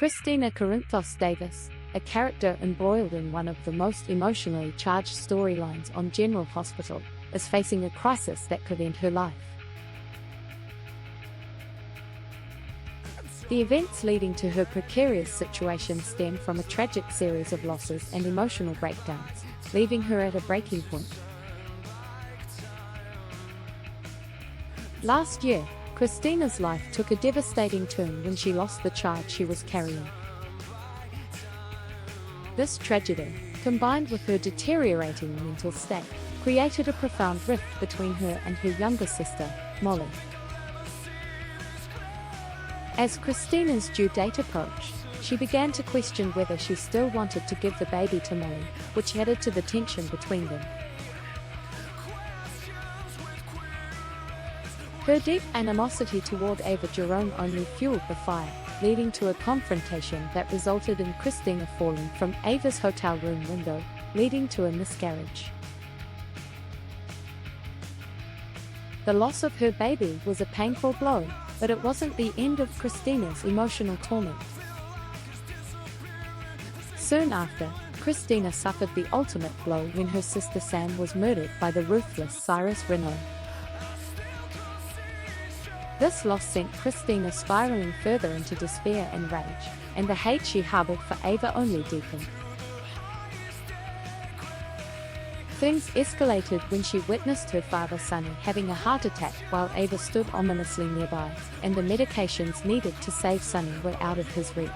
Christina Corinthos Davis, a character embroiled in one of the most emotionally charged storylines on General Hospital, is facing a crisis that could end her life. The events leading to her precarious situation stem from a tragic series of losses and emotional breakdowns, leaving her at a breaking point. Last year, Christina's life took a devastating turn when she lost the child she was carrying. This tragedy, combined with her deteriorating mental state, created a profound rift between her and her younger sister, Molly. As Christina's due date approached, she began to question whether she still wanted to give the baby to Molly, which added to the tension between them. Her deep animosity toward Ava Jerome only fueled the fire, leading to a confrontation that resulted in Christina falling from Ava's hotel room window, leading to a miscarriage. The loss of her baby was a painful blow, but it wasn't the end of Christina's emotional torment. Soon after, Christina suffered the ultimate blow when her sister Sam was murdered by the ruthless Cyrus Renaud. This loss sent Christina spiraling further into despair and rage, and the hate she harbored for Ava only deepened. Things escalated when she witnessed her father Sonny having a heart attack while Ava stood ominously nearby, and the medications needed to save Sonny were out of his reach.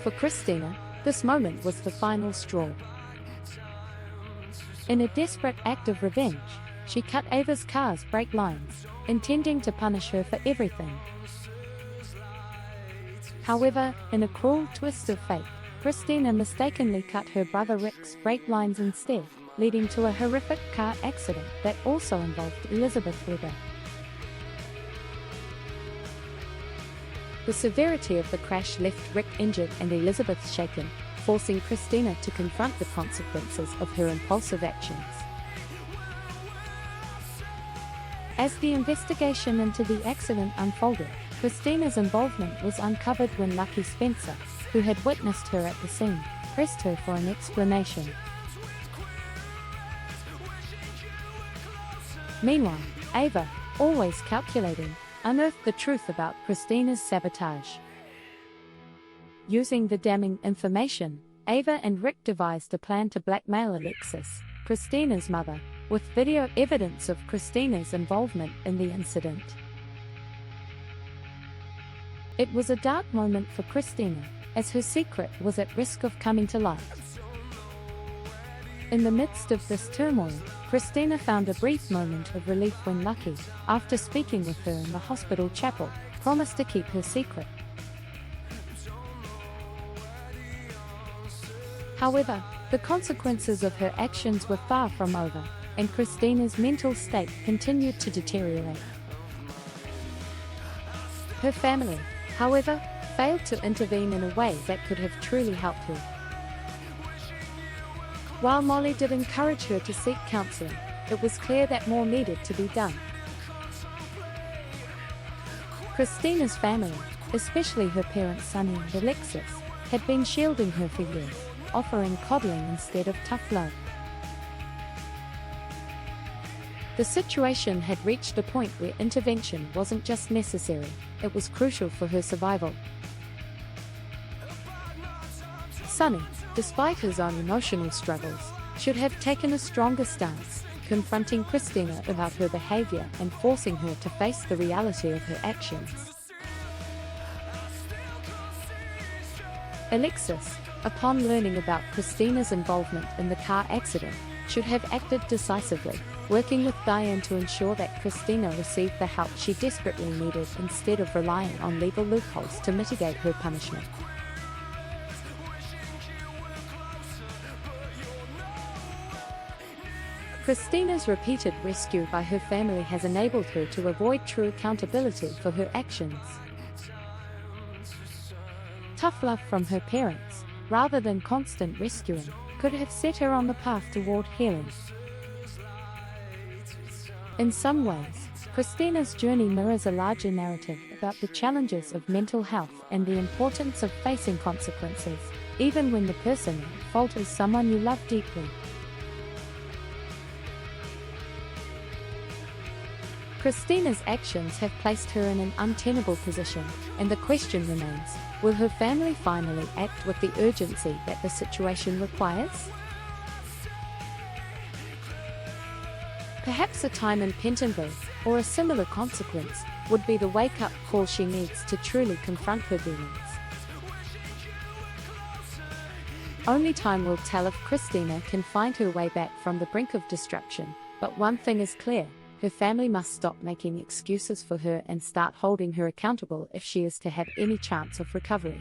For Christina, this moment was the final straw. In a desperate act of revenge, she cut Ava's car's brake lines, intending to punish her for everything. However, in a cruel twist of fate, Christina mistakenly cut her brother Rick's brake lines instead, leading to a horrific car accident that also involved Elizabeth Weber. The severity of the crash left Rick injured and Elizabeth shaken, forcing Christina to confront the consequences of her impulsive actions. As the investigation into the accident unfolded, Christina's involvement was uncovered when Lucky Spencer, who had witnessed her at the scene, pressed her for an explanation. Meanwhile, Ava, always calculating, unearthed the truth about Christina's sabotage. Using the damning information, Ava and Rick devised a plan to blackmail Alexis, Christina's mother, with video evidence of Christina's involvement in the incident. It was a dark moment for Christina, as her secret was at risk of coming to light. In the midst of this turmoil, Christina found a brief moment of relief when Lucky, after speaking with her in the hospital chapel, promised to keep her secret. However, the consequences of her actions were far from over, and Christina's mental state continued to deteriorate. Her family, however, failed to intervene in a way that could have truly helped her. While Molly did encourage her to seek counseling, it was clear that more needed to be done. Christina's family, especially her parents Sonny and Alexis, had been shielding her for years, offering coddling instead of tough love. The situation had reached a point where intervention wasn't just necessary, it was crucial for her survival. Sonny, despite his own emotional struggles, should have taken a stronger stance, confronting Christina about her behavior and forcing her to face the reality of her actions. Alexis, upon learning about Christina's involvement in the car accident, should have acted decisively, working with Diane to ensure that Christina received the help she desperately needed instead of relying on legal loopholes to mitigate her punishment. Christina's repeated rescue by her family has enabled her to avoid true accountability for her actions. Tough love from her parents, rather than constant rescuing, could have set her on the path toward healing. In some ways, Christina's journey mirrors a larger narrative about the challenges of mental health and the importance of facing consequences, even when the person at fault is someone you love deeply. Christina's actions have placed her in an untenable position, and the question remains, will her family finally act with the urgency that the situation requires? Perhaps a time in Pentonville, or a similar consequence, would be the wake-up call she needs to truly confront her demons. Only time will tell if Christina can find her way back from the brink of destruction, but one thing is clear. Her family must stop making excuses for her and start holding her accountable if she is to have any chance of recovery.